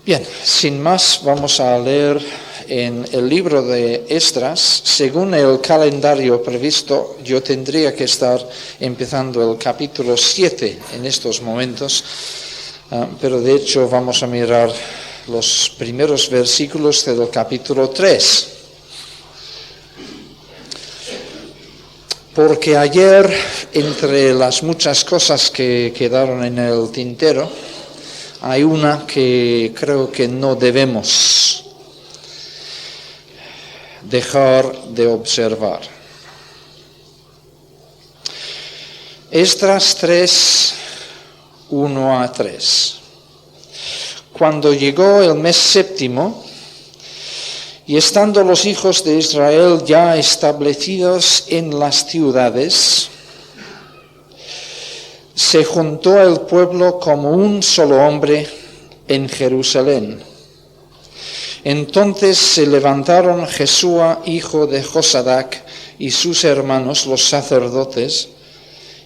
Bien, sin más, vamos a leer en el libro de Esdras. Según el calendario previsto, yo tendría que estar empezando el capítulo 7 en estos momentos, pero de hecho vamos a mirar los primeros versículos del capítulo 3. Porque ayer, entre las muchas cosas que quedaron en el tintero, hay una que creo que no debemos dejar de observar. Esdras 3, 1-3. Cuando llegó el mes séptimo, y estando los hijos de Israel ya establecidos en las ciudades, se juntó el pueblo como un solo hombre en Jerusalén. Entonces se levantaron Jesúa, hijo de Josadac, y sus hermanos, los sacerdotes,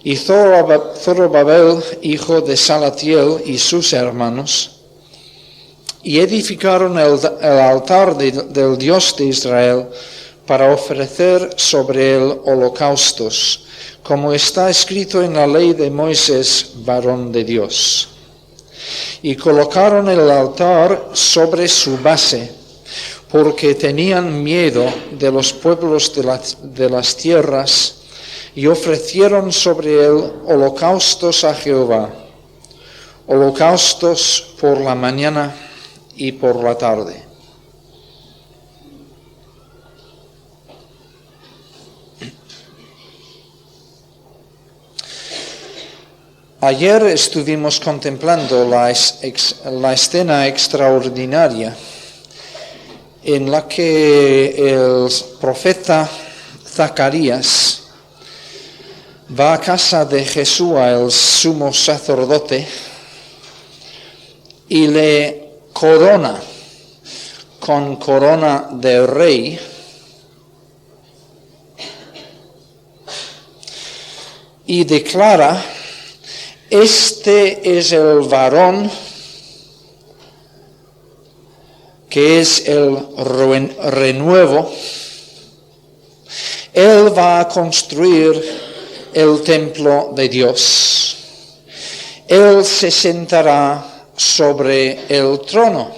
y Zorobabel, hijo de Salatiel, y sus hermanos, y edificaron el altar del Dios de Israel para ofrecer sobre él holocaustos, como está escrito en la ley de Moisés, varón de Dios. Y colocaron el altar sobre su base, porque tenían miedo de los pueblos de las tierras, y ofrecieron sobre él holocaustos a Jehová, holocaustos por la mañana y por la tarde. Ayer estuvimos contemplando la escena extraordinaria en la que el profeta Zacarías va a casa de Jesúa, el sumo sacerdote, y le corona con corona de rey, y declara: este es el varón que es el renuevo. Él va a construir el templo de Dios. Él se sentará sobre el trono.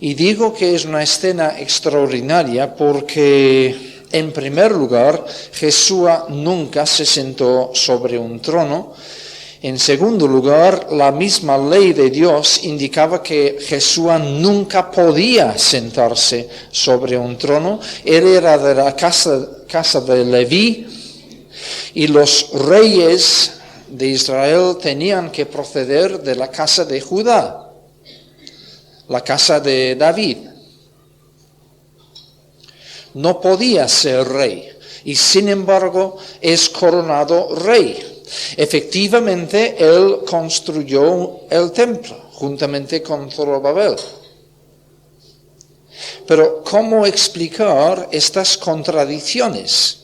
Y digo que es una escena extraordinaria porque, en primer lugar, Jesúa nunca se sentó sobre un trono. En segundo lugar, la misma ley de Dios indicaba que Jesúa nunca podía sentarse sobre un trono. Él era de la casa de Leví, y los reyes de Israel tenían que proceder de la casa de Judá, la casa de David. No podía ser rey, y sin embargo es coronado rey. Efectivamente, él construyó el templo juntamente con Zorobabel. Pero ¿cómo explicar estas contradicciones?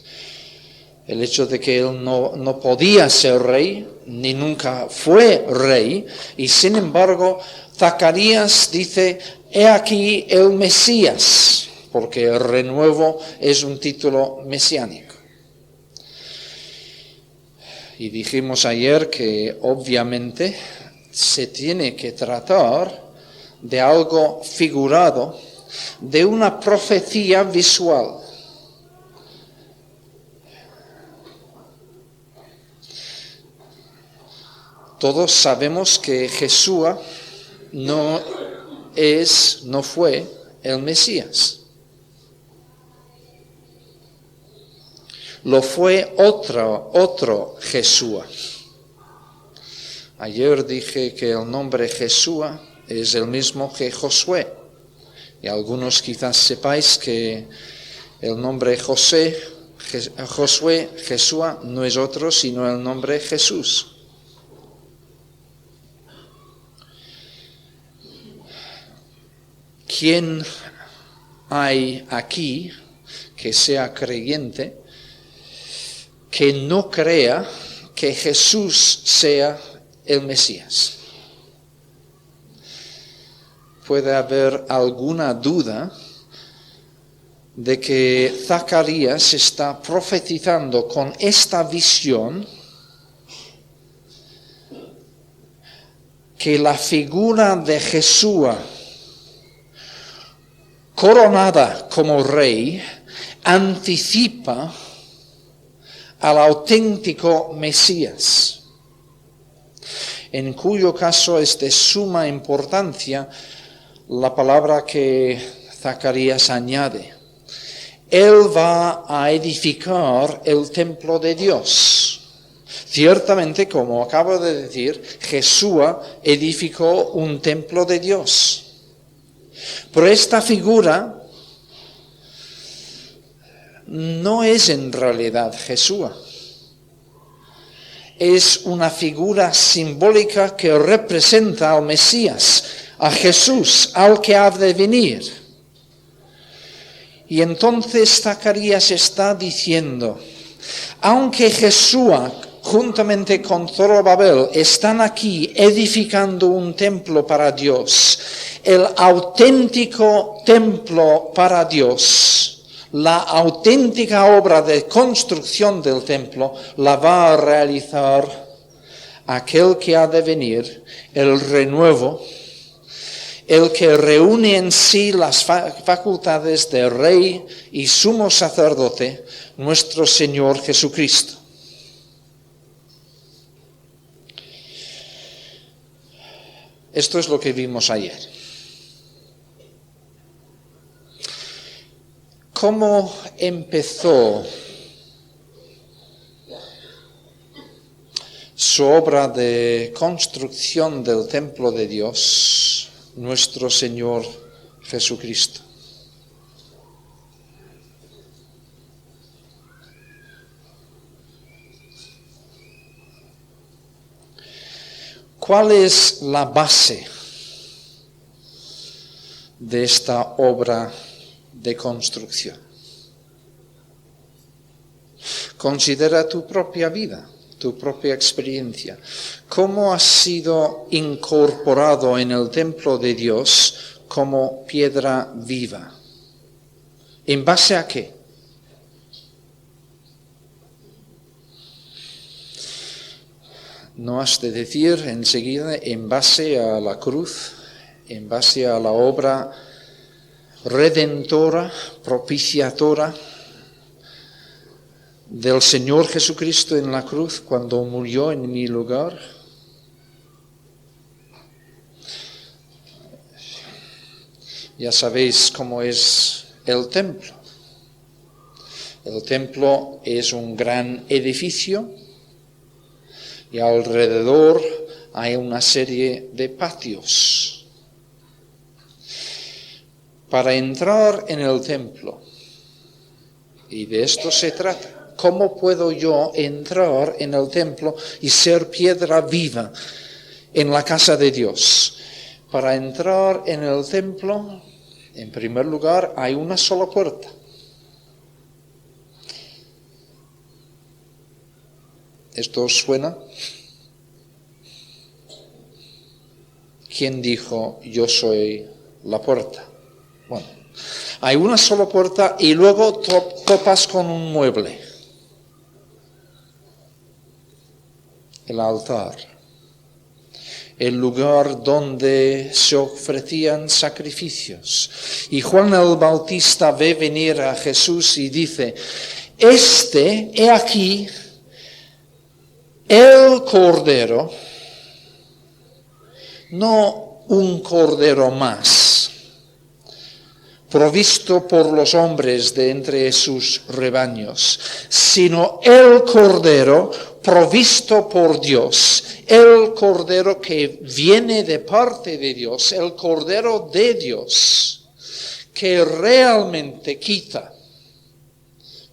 El hecho de que él no podía ser rey, ni nunca fue rey, y sin embargo Zacarías dice: he aquí el Mesías, porque el renuevo es un título mesiánico. Y dijimos ayer que obviamente se tiene que tratar de algo figurado, de una profecía visual. Todos sabemos que Jesúa no fue el Mesías. Lo fue otro Jesúa. Ayer dije que el nombre Jesúa es el mismo que Josué. Y algunos quizás sepáis que el nombre Josué, Jesúa, no es otro sino el nombre Jesús. ¿Quién hay aquí que sea creyente que no crea que Jesús sea el Mesías? puede haber alguna duda de que Zacarías está profetizando con esta visión que la figura de Jesús coronada como rey anticipa al auténtico Mesías, en cuyo caso es de suma importancia la palabra que Zacarías añade. Él va a edificar el templo de Dios. Ciertamente, como acabo de decir, Jesús edificó un templo de Dios. Pero esta figura no es en realidad Jesús. Es una figura simbólica que representa al Mesías, a Jesús, al que ha de venir. Y entonces Zacarías está diciendo, aunque Jesús juntamente con Zorobabel están aquí edificando un templo para Dios, el auténtico templo para Dios, la auténtica obra de construcción del templo, la va a realizar aquel que ha de venir, el renuevo, el que reúne en sí las facultades de rey y sumo sacerdote, nuestro Señor Jesucristo. Esto es lo que vimos ayer. ¿Cómo empezó su obra de construcción del templo de Dios, nuestro Señor Jesucristo? ¿Cuál es la base de esta obra de construcción? Considera tu propia vida, tu propia experiencia. ¿Cómo has sido incorporado en el templo de Dios como piedra viva? ¿En base a qué? No has de decir enseguida en base a la cruz, en base a la obra redentora, propiciatora del Señor Jesucristo en la cruz cuando murió en mi lugar. Ya sabéis cómo es el templo. El templo es un gran edificio y alrededor hay una serie de patios. Para entrar en el templo, y de esto se trata, ¿cómo puedo yo entrar en el templo y ser piedra viva en la casa de Dios? Para entrar en el templo, en primer lugar, hay una sola puerta. ¿Esto os suena? ¿Quién dijo, yo soy la puerta? Bueno, hay una sola puerta y luego topas con un mueble. El altar. El lugar donde se ofrecían sacrificios. Y Juan el Bautista ve venir a Jesús y dice, he aquí, el cordero, no un cordero más, provisto por los hombres de entre sus rebaños, sino el cordero provisto por Dios, el cordero que viene de parte de Dios, el cordero de Dios, que realmente quita,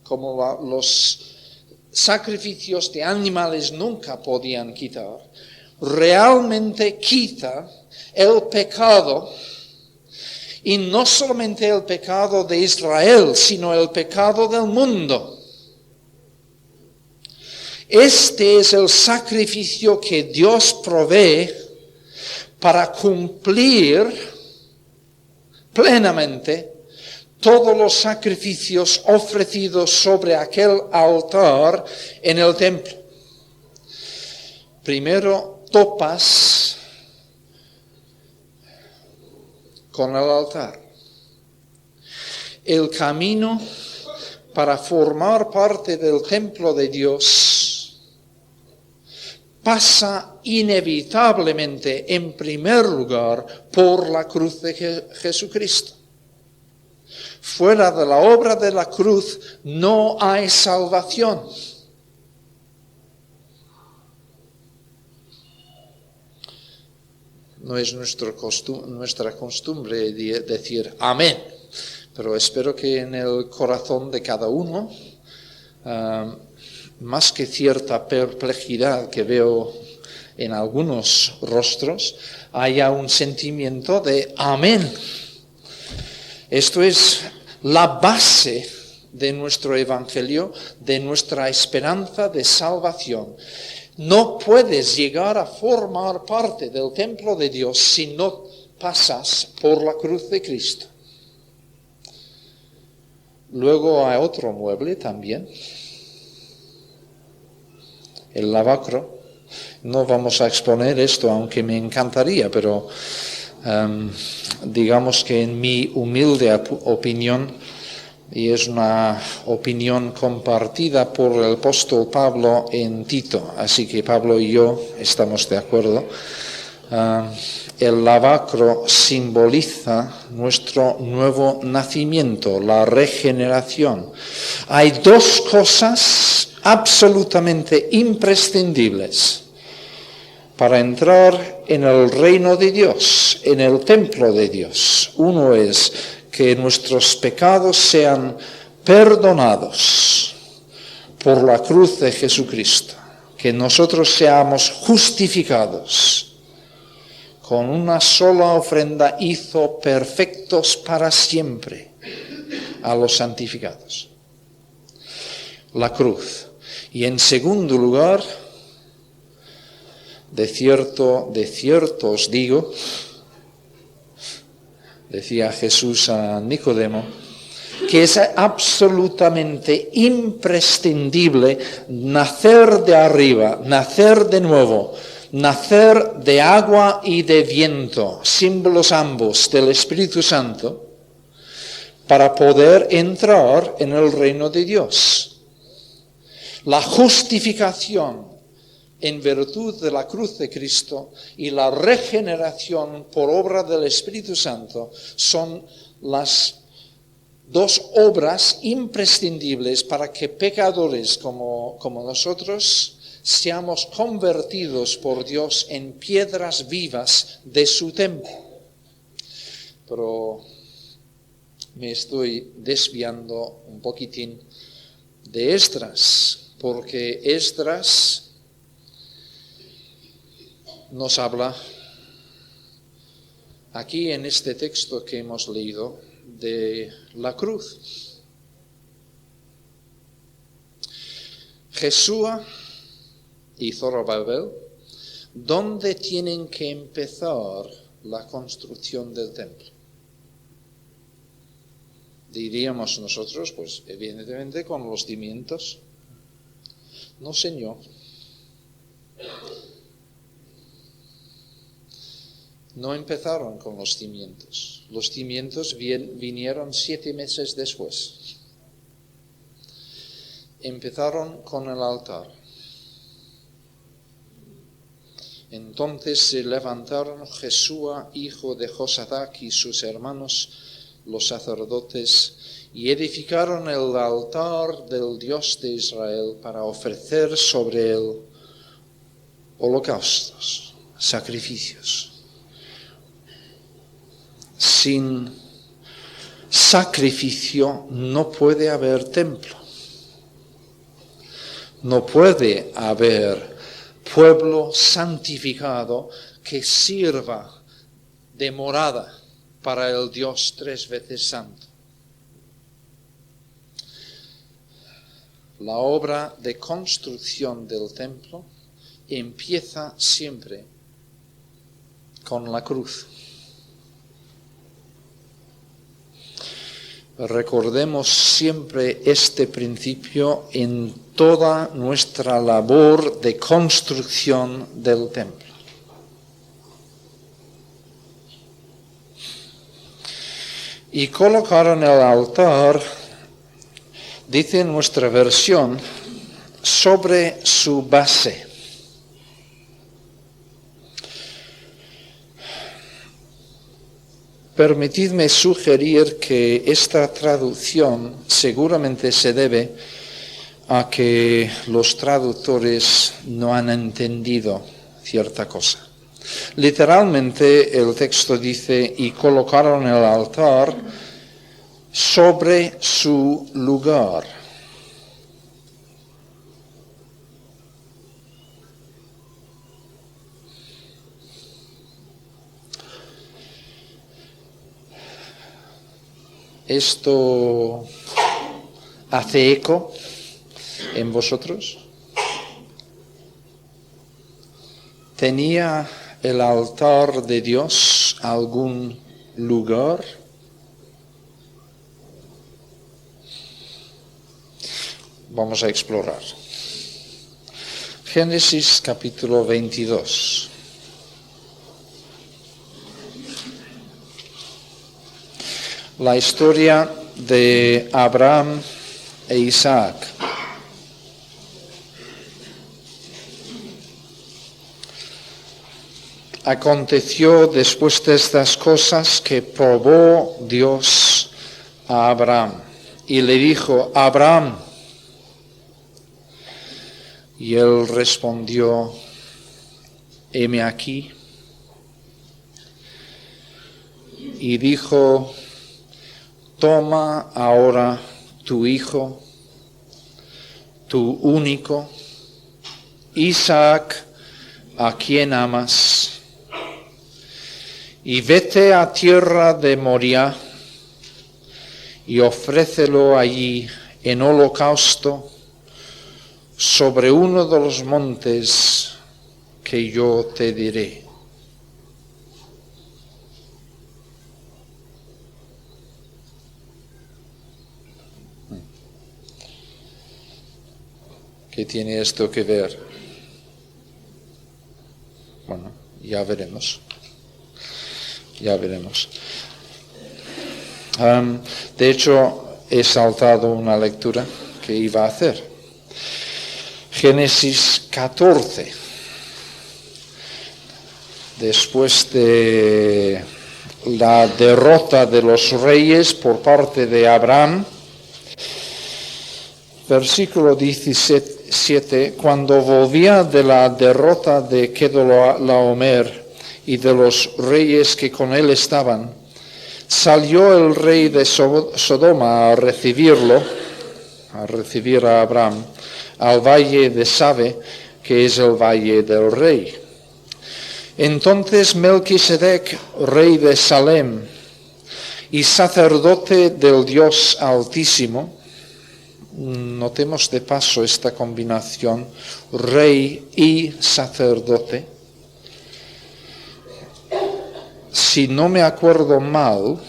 como los sacrificios de animales nunca podían quitar, realmente quita el pecado, y no solamente el pecado de Israel, sino el pecado del mundo. Este es el sacrificio que Dios provee para cumplir plenamente todos los sacrificios ofrecidos sobre aquel altar en el templo. Primero topas con el altar. El camino para formar parte del templo de Dios pasa inevitablemente, en primer lugar, por la cruz de Jesucristo. Fuera de la obra de la cruz no hay salvación. No es nuestra costumbre decir amén, pero espero que en el corazón de cada uno, más que cierta perplejidad que veo en algunos rostros, haya un sentimiento de amén. Esto es la base de nuestro evangelio, de nuestra esperanza de salvación. No puedes llegar a formar parte del templo de Dios si no pasas por la cruz de Cristo. Luego hay otro mueble también, el lavacro. No vamos a exponer esto, aunque me encantaría, pero digamos que en mi humilde opinión, y es una opinión compartida por el apóstol Pablo en Tito, así que Pablo y yo estamos de acuerdo, el lavacro simboliza nuestro nuevo nacimiento, la regeneración. Hay dos cosas absolutamente imprescindibles para entrar en el reino de Dios, en el templo de Dios. Uno es que nuestros pecados sean perdonados por la cruz de Jesucristo, que nosotros seamos justificados. Con una sola ofrenda hizo perfectos para siempre a los santificados. La cruz. Y en segundo lugar, de cierto os digo, decía Jesús a Nicodemo, que es absolutamente imprescindible nacer de arriba, nacer de nuevo, nacer de agua y de viento, símbolos ambos del Espíritu Santo, para poder entrar en el reino de Dios. La justificación en virtud de la cruz de Cristo y la regeneración por obra del Espíritu Santo son las dos obras imprescindibles para que pecadores como nosotros seamos convertidos por Dios en piedras vivas de su templo. Pero me estoy desviando un poquitín de Esdras, porque Esdras nos habla aquí en este texto que hemos leído de la cruz. Jesús y Zorobabel, ¿dónde tienen que empezar la construcción del templo? Diríamos nosotros, pues evidentemente con los cimientos. No, Señor. No empezaron con los cimientos. Los cimientos vinieron 7 meses después. Empezaron con el altar. Entonces se levantaron Jesúa, hijo de Josadac, y sus hermanos, los sacerdotes, y edificaron el altar del Dios de Israel para ofrecer sobre él holocaustos, sacrificios. Sin sacrificio no puede haber templo. No puede haber pueblo santificado que sirva de morada para el Dios 3 veces santo. La obra de construcción del templo empieza siempre con la cruz. Recordemos siempre este principio en toda nuestra labor de construcción del templo. Y colocaron el altar, dice en nuestra versión, sobre su base. Permitidme sugerir que esta traducción seguramente se debe a que los traductores no han entendido cierta cosa. Literalmente el texto dice, y colocaron el altar sobre su lugar. ¿Esto hace eco en vosotros? ¿Tenía el altar de Dios algún lugar? Vamos a explorar. Génesis capítulo 22. La historia de Abraham e Isaac. Aconteció después de estas cosas que probó Dios a Abraham y le dijo, Abraham. Y él respondió, heme aquí. Y dijo, toma ahora tu hijo, tu único, Isaac, a quien amas, y vete a tierra de Moria y ofrécelo allí en holocausto sobre uno de los montes que yo te diré. ¿Qué tiene esto que ver? Bueno, ya veremos. Ya veremos. De hecho, he saltado una lectura que iba a hacer. Génesis 14. Después de la derrota de los reyes por parte de Abraham, versículo 17, cuando volvía de la derrota de Kedorlaomer y de los reyes que con él estaban, salió el rey de Sodoma a recibir a Abraham, al valle de Sabe, que es el valle del rey. Entonces Melquisedec, rey de Salem y sacerdote del Dios Altísimo, notemos de paso esta combinación, rey y sacerdote. Si no me acuerdo mal,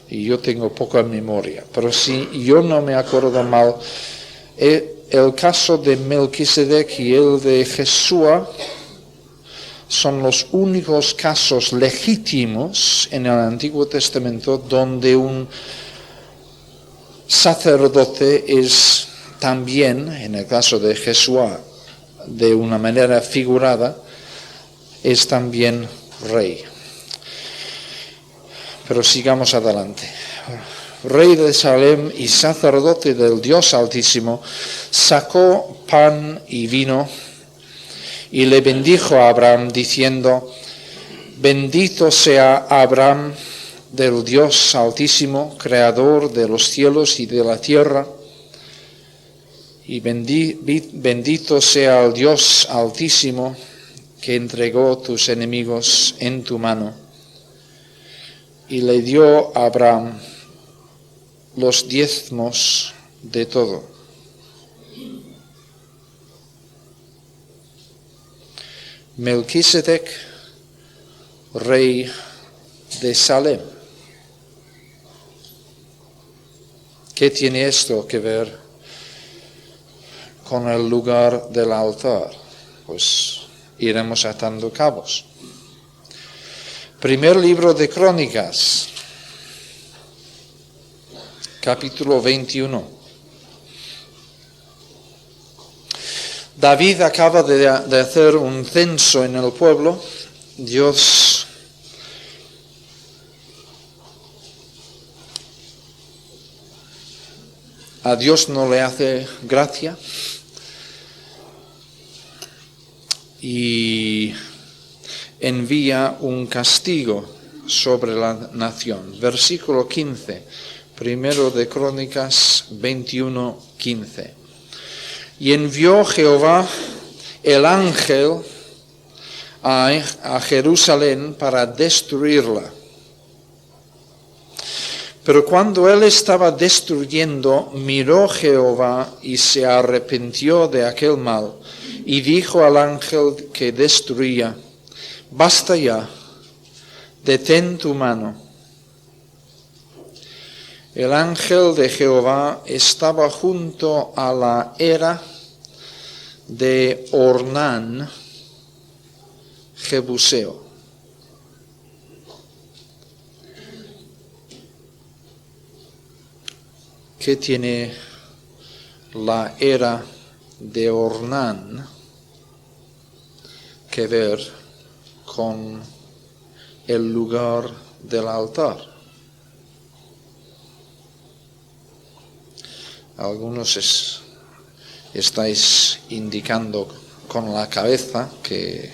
y yo tengo poca memoria, pero si yo no me acuerdo mal, el caso de Melquisedec y el de Jesúa son los únicos casos legítimos en el Antiguo Testamento donde un sacerdote es también, en el caso de Jesúa, de una manera figurada, es también rey. Pero sigamos adelante. Rey de Salem y sacerdote del Dios Altísimo, sacó pan y vino y le bendijo a Abraham diciendo, bendito sea Abraham del Dios Altísimo, creador de los cielos y de la tierra, y bendito sea el Dios Altísimo que entregó tus enemigos en tu mano. Y le dio a Abraham los diezmos de todo. Melquisedec, rey de Salem. ¿Qué tiene esto que ver con el lugar del altar? Pues iremos atando cabos. Primer libro de Crónicas, capítulo 21. David acaba de hacer un censo en el pueblo. A Dios no le hace gracia y envía un castigo sobre la nación. Versículo 15, primero de Crónicas 21, 15. Y envió Jehová el ángel a Jerusalén para destruirla. Pero cuando él estaba destruyendo, miró Jehová y se arrepintió de aquel mal, y dijo al ángel que destruía: basta ya, detén tu mano. El ángel de Jehová estaba junto a la era de Ornán, Jebuseo. ¿Qué tiene la era de Ornán que ver con el lugar del altar? Algunos estáis indicando con la cabeza que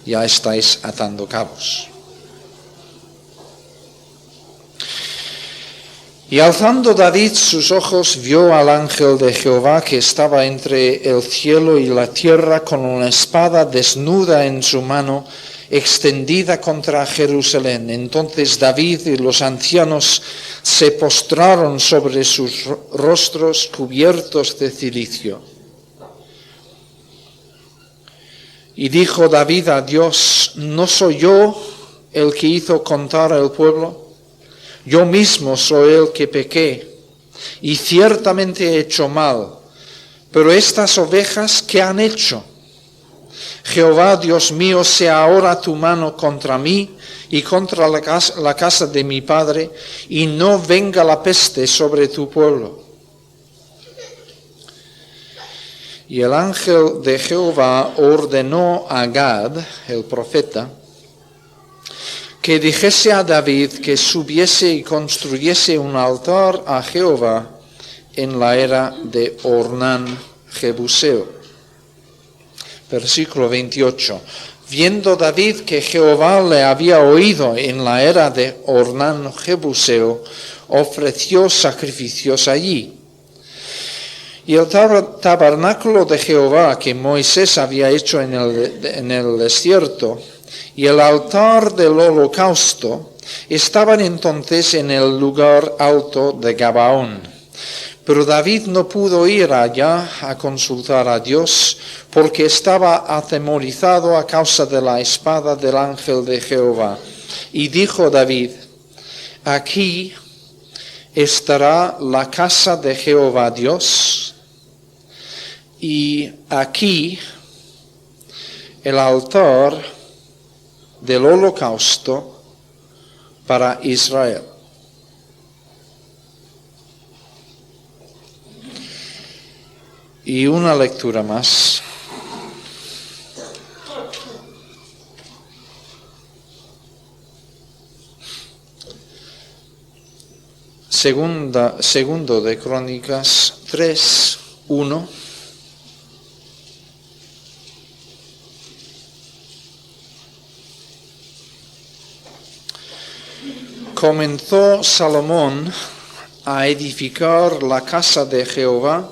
ya estáis atando cabos. Y alzando David sus ojos, vio al ángel de Jehová que estaba entre el cielo y la tierra con una espada desnuda en su mano, extendida contra Jerusalén. Entonces David y los ancianos se postraron sobre sus rostros cubiertos de cilicio. Y dijo David a Dios: ¿no soy yo el que hizo contar al pueblo? Yo mismo soy el que pequé, y ciertamente he hecho mal. Pero estas ovejas, ¿qué han hecho? Jehová, Dios mío, sea ahora tu mano contra mí y contra la casa de mi padre, y no venga la peste sobre tu pueblo. Y el ángel de Jehová ordenó a Gad, el profeta, que dijese a David que subiese y construyese un altar a Jehová en la era de Ornán Jebuseo. Versículo 28. Viendo David que Jehová le había oído en la era de Ornán Jebuseo, ofreció sacrificios allí. Y el tabernáculo de Jehová que Moisés había hecho en el desierto, y el altar del holocausto estaban entonces en el lugar alto de Gabaón. Pero David no pudo ir allá a consultar a Dios, porque estaba atemorizado a causa de la espada del ángel de Jehová. Y dijo David: aquí estará la casa de Jehová Dios, y aquí el altar del holocausto para Israel. Y una lectura más. Segundo de Crónicas 3, 1. Comenzó Salomón a edificar la casa de Jehová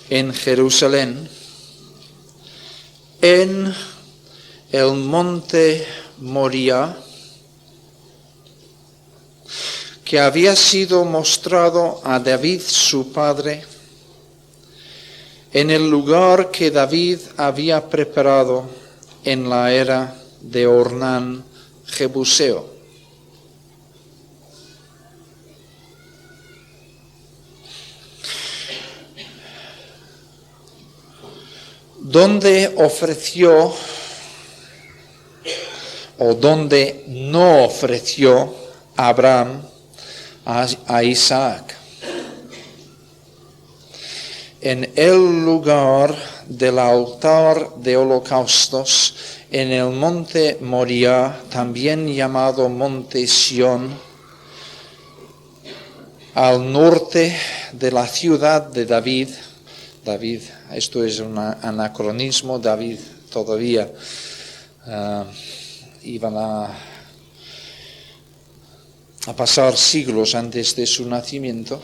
en Jerusalén, en el monte Moría, que había sido mostrado a David su padre, en el lugar que David había preparado en la era de Ornán Jebuseo. donde ofreció o donde no ofreció Abraham a Isaac. En el lugar del altar de holocaustos, en el monte Moriah, también llamado monte Sión, al norte de la ciudad de David, esto es un anacronismo, David todavía iban a pasar siglos antes de su nacimiento,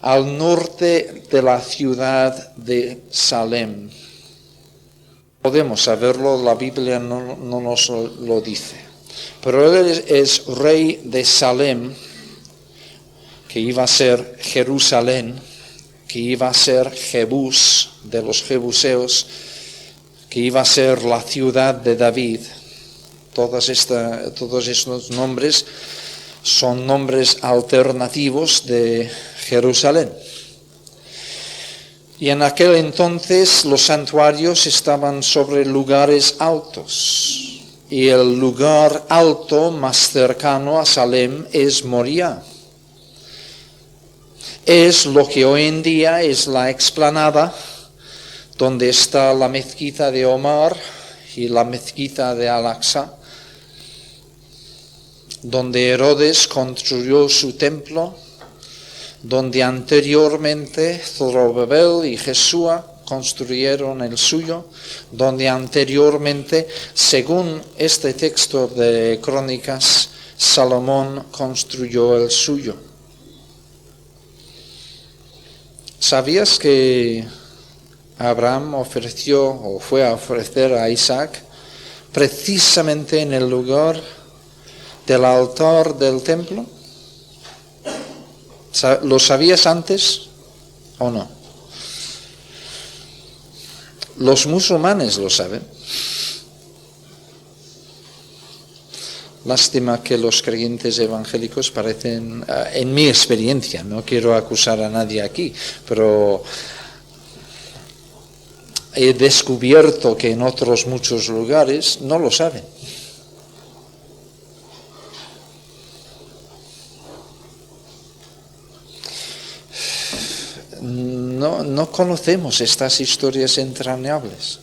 al norte de la ciudad de Salem. Podemos saberlo, la Biblia no nos lo dice, pero él es rey de Salem, que iba a ser Jerusalén, que iba a ser Jebús de los jebuseos, que iba a ser la ciudad de David. Todos estos nombres son nombres alternativos de Jerusalén. Y en aquel entonces los santuarios estaban sobre lugares altos, y el lugar alto más cercano a Salem es Moriah. Es lo que hoy en día es la explanada, donde está la mezquita de Omar y la mezquita de Al-Aqsa, donde Herodes construyó su templo, donde anteriormente Zorobabel y Jesúa construyeron el suyo, donde anteriormente, según este texto de Crónicas, Salomón construyó el suyo. ¿Sabías que Abraham ofreció o fue a ofrecer a Isaac precisamente en el lugar del altar del templo? ¿Lo sabías antes o no? Los musulmanes lo saben. Lástima que los creyentes evangélicos parecen, en mi experiencia, no quiero acusar a nadie aquí, pero he descubierto que en otros muchos lugares no lo saben. No conocemos estas historias entrañables.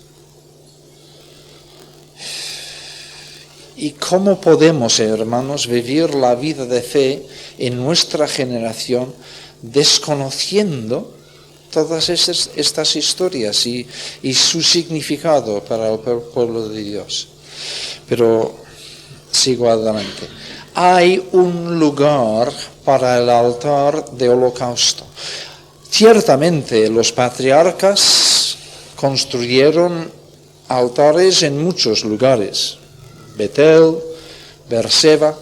¿Y cómo podemos, hermanos, vivir la vida de fe en nuestra generación desconociendo todas estas historias y su significado para el pueblo de Dios? Pero sigo adelante. Hay un lugar para el altar de holocausto. Ciertamente los patriarcas construyeron altares en muchos lugares. Betel, Berseba,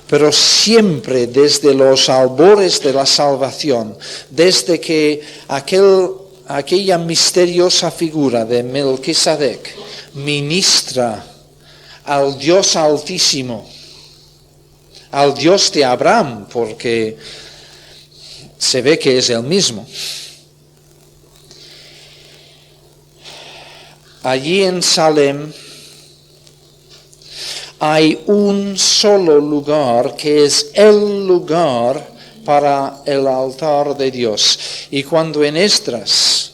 pero siempre desde los albores de la salvación, desde que aquella misteriosa figura de Melquisedec ministra al Dios Altísimo, al Dios de Abraham, porque se ve que es el mismo. Allí en Salem hay un solo lugar que es el lugar para el altar de Dios. Y cuando en Esdras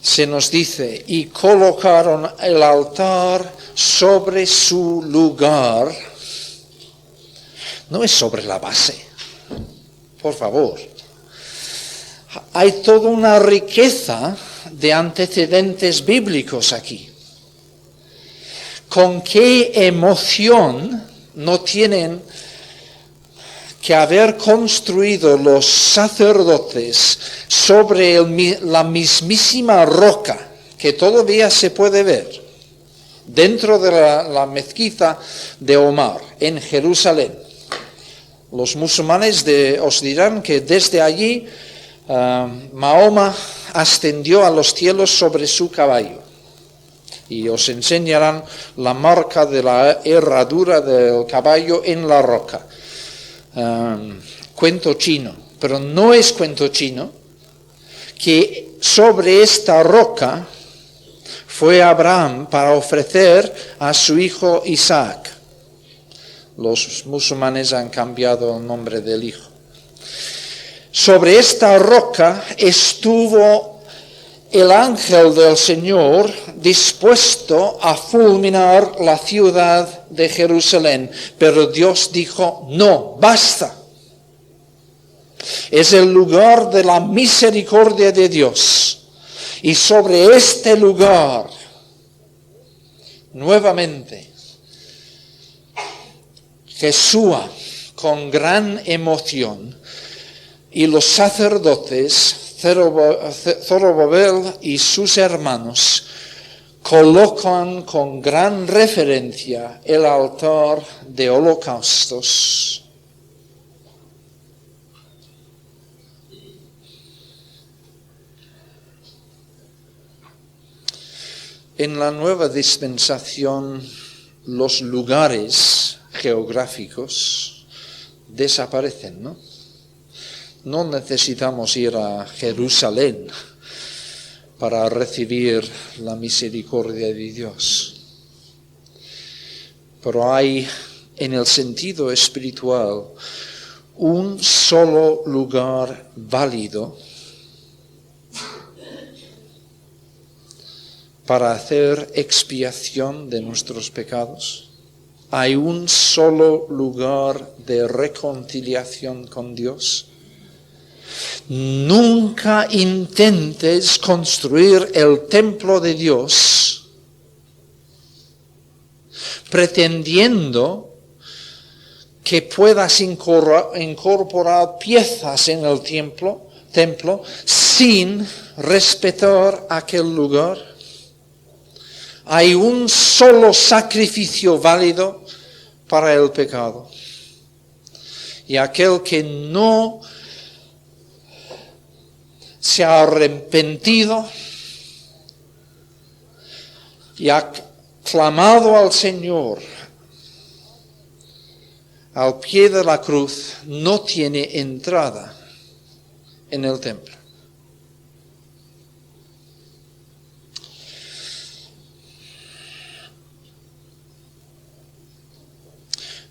se nos dice, y colocaron el altar sobre su lugar, no es sobre la base, por favor. Hay toda una riqueza de antecedentes bíblicos aquí. Con qué emoción no tienen que haber construido los sacerdotes sobre la mismísima roca que todavía se puede ver dentro de la mezquita de Omar en Jerusalén. Los musulmanes os dirán que desde allí Mahoma ascendió a los cielos sobre su caballo. Y os enseñarán la marca de la herradura del caballo en la roca. Cuento chino, pero no es cuento chino que sobre esta roca fue Abraham para ofrecer a su hijo Isaac. Los musulmanes han cambiado el nombre del hijo. Sobre esta roca estuvo el ángel del Señor dispuesto a fulminar la ciudad de Jerusalén, pero Dios dijo, no, basta. Es el lugar de la misericordia de Dios. Y sobre este lugar, nuevamente, Jesús, con gran emoción, y los sacerdotes, Zorobabel y sus hermanos, colocan con gran reverencia el altar de holocaustos. En la nueva dispensación, los lugares geográficos desaparecen, ¿no? No necesitamos ir a Jerusalén para recibir la misericordia de Dios. Pero hay, en el sentido espiritual, un solo lugar válido para hacer expiación de nuestros pecados. Hay un solo lugar de reconciliación con Dios. Nunca intentes construir el templo de Dios pretendiendo que puedas incorporar piezas en el templo sin respetar aquel lugar. Hay un solo sacrificio válido para el pecado. Y aquel que no se ha arrepentido y ha clamado al Señor al pie de la cruz, no tiene entrada en el templo.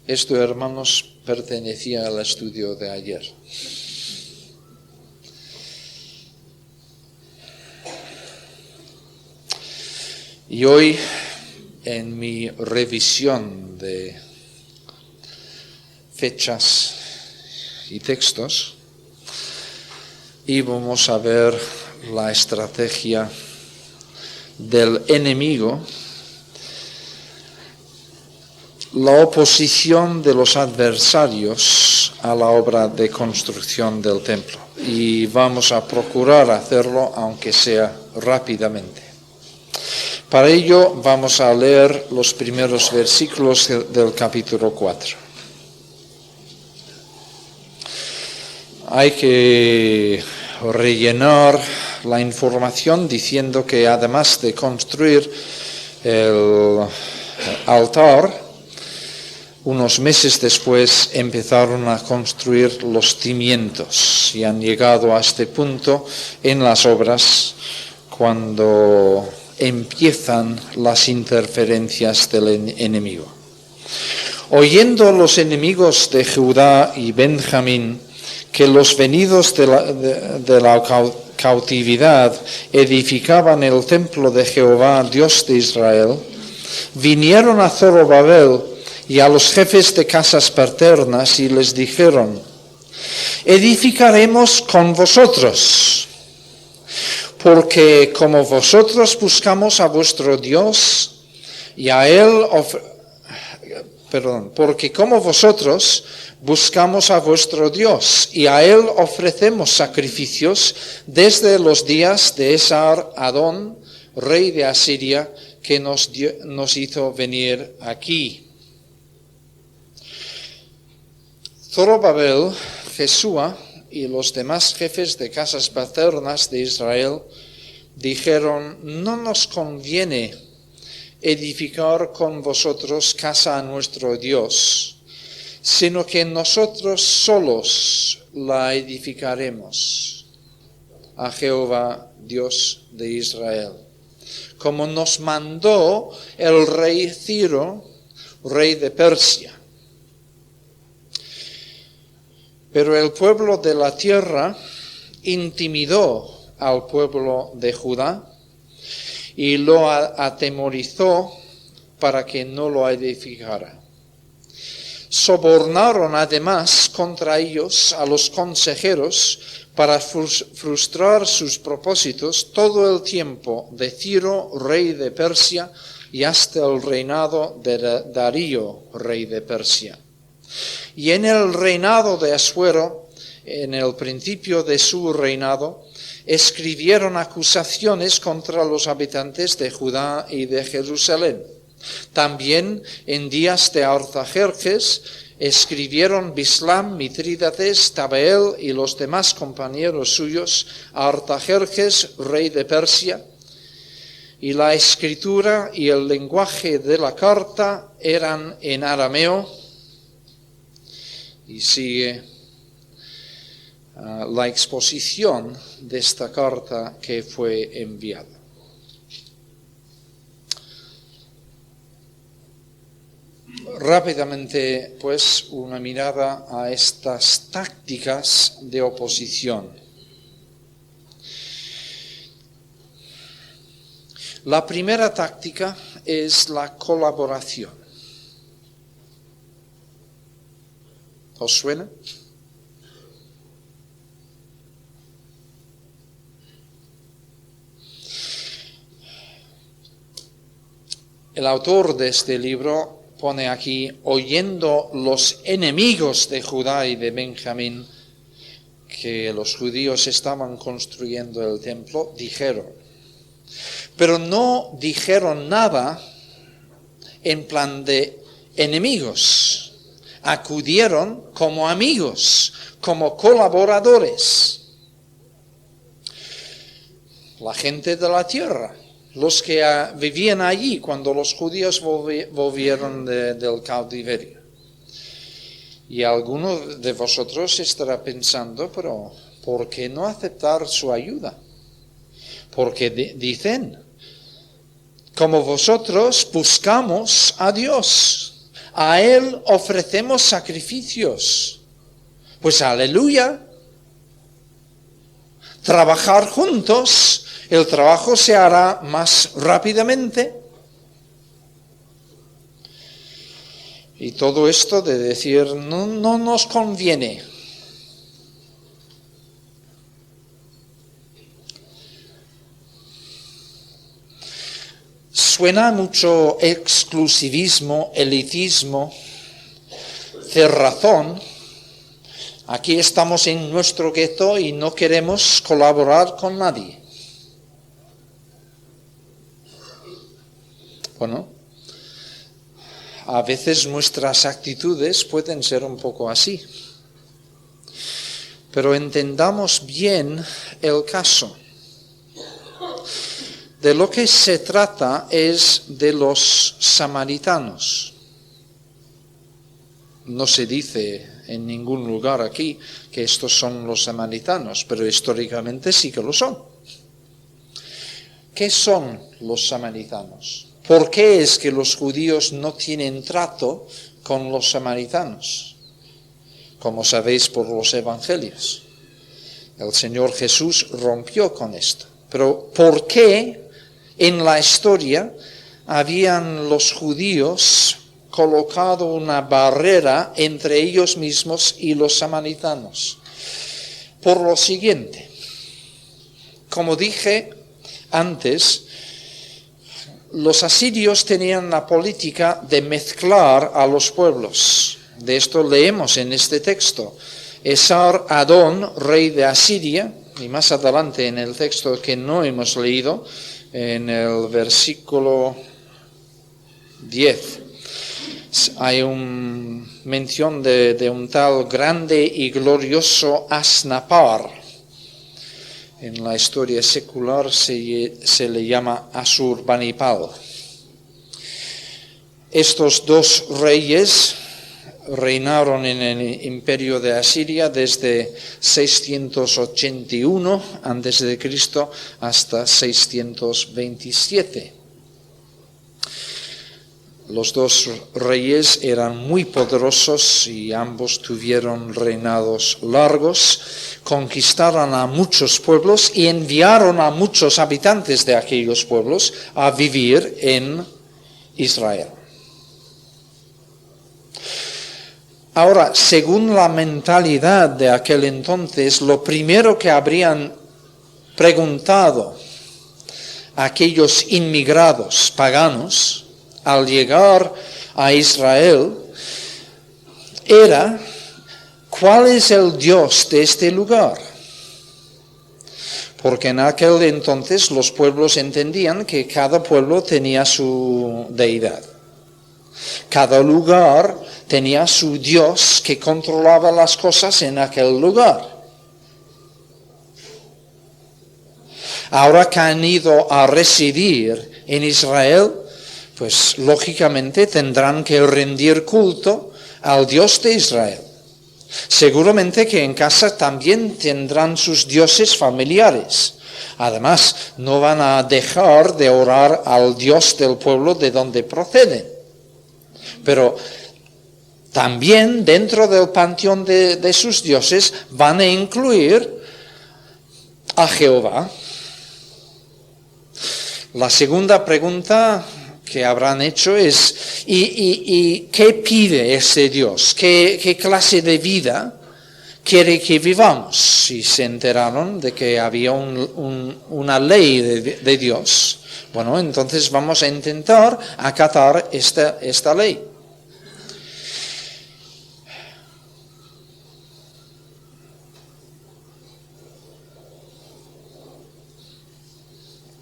Esto, hermanos, pertenecía al estudio de ayer. Y hoy, en mi revisión de fechas y textos, íbamos a ver la estrategia del enemigo, la oposición de los adversarios a la obra de construcción del templo. Y vamos a procurar hacerlo, aunque sea rápidamente. Para ello vamos a leer los primeros versículos del capítulo 4. Hay que rellenar la información diciendo que además de construir el altar, unos meses después empezaron a construir los cimientos y han llegado a este punto en las obras cuando empiezan las interferencias del enemigo. Oyendo los enemigos de Judá y Benjamín que los venidos de la cautividad edificaban el templo de Jehová, Dios de Israel, vinieron a Zorobabel y a los jefes de casas paternas y les dijeron: edificaremos con vosotros, porque como vosotros buscamos a vuestro Dios y a él porque como vosotros buscamos a vuestro Dios y a él ofrecemos sacrificios desde los días de Esar-Adón, rey de Asiria, que nos hizo venir aquí. Zorobabel, Jesúa y los demás jefes de casas paternas de Israel dijeron: no nos conviene edificar con vosotros casa a nuestro Dios, sino que nosotros solos la edificaremos. a Jehová, Dios de Israel, como nos mandó el rey Ciro, rey de Persia. Pero el pueblo de la tierra intimidó al pueblo de Judá y lo atemorizó para que no lo edificara. Sobornaron además contra ellos a los consejeros para frustrar sus propósitos todo el tiempo de Ciro, rey de Persia, y hasta el reinado de Darío, rey de Persia. Y en el reinado de Asuero, en el principio de su reinado, escribieron acusaciones contra los habitantes de Judá y de Jerusalén. También en días de Artajerjes escribieron Bislam, Mitrídates, Tabeel y los demás compañeros suyos a Artajerjes, rey de Persia, y la escritura y el lenguaje de la carta eran en arameo. Y sigue la exposición de esta carta que fue enviada. Rápidamente, pues, una mirada a estas tácticas de oposición. La primera táctica es la colaboración. ¿Os suena? El autor de este libro pone aquí, oyendo los enemigos de Judá y de Benjamín que los judíos estaban construyendo el templo, dijeron. Pero no dijeron nada en plan de enemigos. Acudieron como amigos, como colaboradores. La gente de la tierra, los que vivían allí cuando los judíos volvieron del cautiverio. Y alguno de vosotros estará pensando, pero ¿por qué no aceptar su ayuda? Porque dicen, como vosotros buscamos a Dios, a Él ofrecemos sacrificios. Pues aleluya. Trabajar juntos, el trabajo se hará más rápidamente. Y todo esto de decir, no nos conviene. Suena mucho exclusivismo, elitismo, cerrazón. Aquí estamos en nuestro gueto y no queremos colaborar con nadie. Bueno, a veces nuestras actitudes pueden ser un poco así. Pero entendamos bien el caso. De lo que se trata es de los samaritanos. No se dice en ningún lugar aquí que estos son los samaritanos, pero históricamente sí que lo son. ¿Qué son los samaritanos? ¿Por qué es que los judíos no tienen trato con los samaritanos? Como sabéis por los evangelios. El Señor Jesús rompió con esto. Pero ¿por qué en la historia habían los judíos colocado una barrera entre ellos mismos y los samaritanos? Por lo siguiente, como dije antes, los asirios tenían la política de mezclar a los pueblos. De esto leemos en este texto. Esar-Adón, rey de Asiria, y más adelante en el texto que no hemos leído, en el versículo 10, hay una mención de un tal grande y glorioso Asnapar. En la historia secular se le llama Asurbanipal. Estos dos reyes reinaron en el imperio de Asiria desde 681 a.C. hasta 627. Los dos reyes eran muy poderosos y ambos tuvieron reinados largos, conquistaron a muchos pueblos y enviaron a muchos habitantes de aquellos pueblos a vivir en Israel. Ahora, según la mentalidad de aquel entonces, lo primero que habrían preguntado a aquellos inmigrados paganos al llegar a Israel era: ¿cuál es el Dios de este lugar? Porque en aquel entonces los pueblos entendían que cada pueblo tenía su deidad. Cada lugar tenía su Dios que controlaba las cosas en aquel lugar. Ahora que han ido a residir en Israel, pues lógicamente tendrán que rendir culto al Dios de Israel. Seguramente que en casa también tendrán sus dioses familiares. Además, no van a dejar de orar al Dios del pueblo de donde proceden. Pero también dentro del panteón de sus dioses van a incluir a Jehová. La segunda pregunta que habrán hecho es: ¿y qué pide ese Dios? ¿Qué clase de vida quiere que vivamos? Y se enteraron de que había una ley de Dios. Bueno, entonces vamos a intentar acatar esta ley.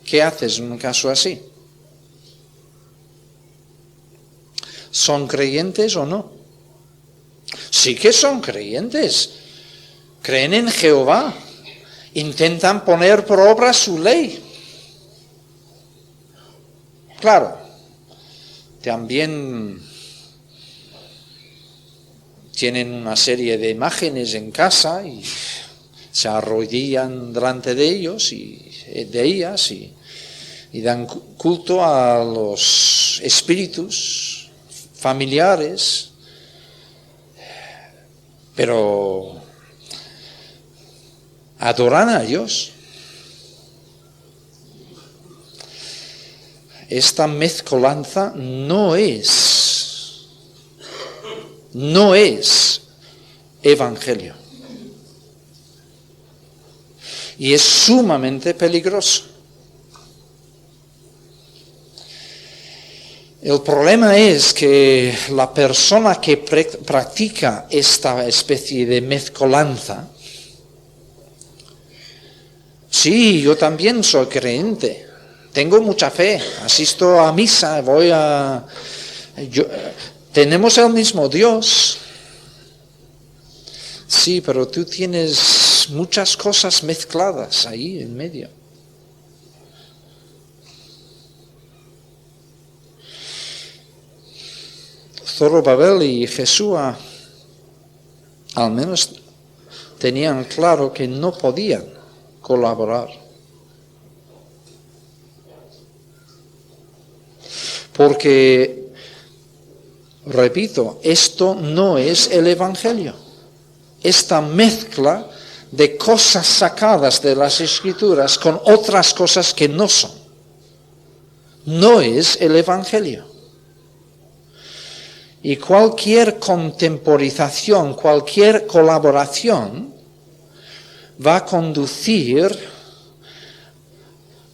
¿Qué haces en un caso así? ¿Son creyentes o no? Sí que son creyentes. Creen en Jehová. Intentan poner por obra su ley. Claro, también tienen una serie de imágenes en casa y se arrodillan delante de ellos y de ellas y dan culto a los espíritus familiares, pero adoran a Dios. Esta mezcolanza no es evangelio. Y es sumamente peligroso. El problema es que la persona que practica esta especie de mezcolanza, sí, yo también soy creyente, tengo mucha fe, asisto a misa, tenemos el mismo Dios. Sí, pero tú tienes muchas cosas mezcladas ahí en medio. Zorobabel y Jesúa al menos tenían claro que no podían colaborar. Porque, repito, esto no es el Evangelio. Esta mezcla de cosas sacadas de las Escrituras con otras cosas que no son. No es el Evangelio. Y cualquier contemporización, cualquier colaboración va a conducir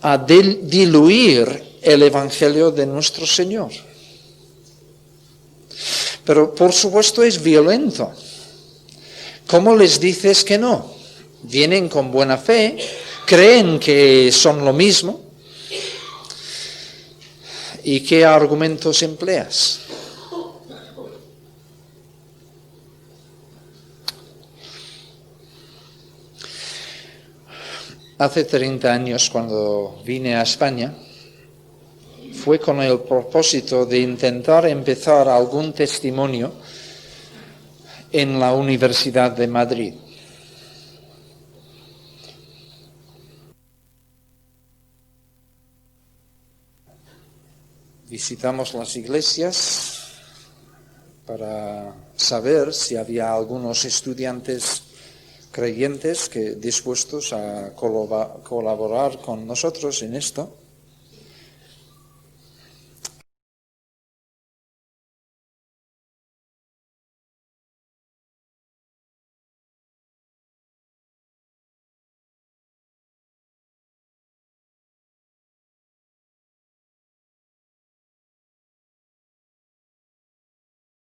a diluir el Evangelio de nuestro Señor. Pero por supuesto es violento. ¿Cómo les dices que no? Vienen con buena fe, creen que son lo mismo. ¿Y qué argumentos empleas? Hace 30 años, cuando vine a España, fue con el propósito de intentar empezar algún testimonio en la Universidad de Madrid. Visitamos las iglesias para saber si había algunos estudiantes creyentes dispuestos a colaborar con nosotros en esto.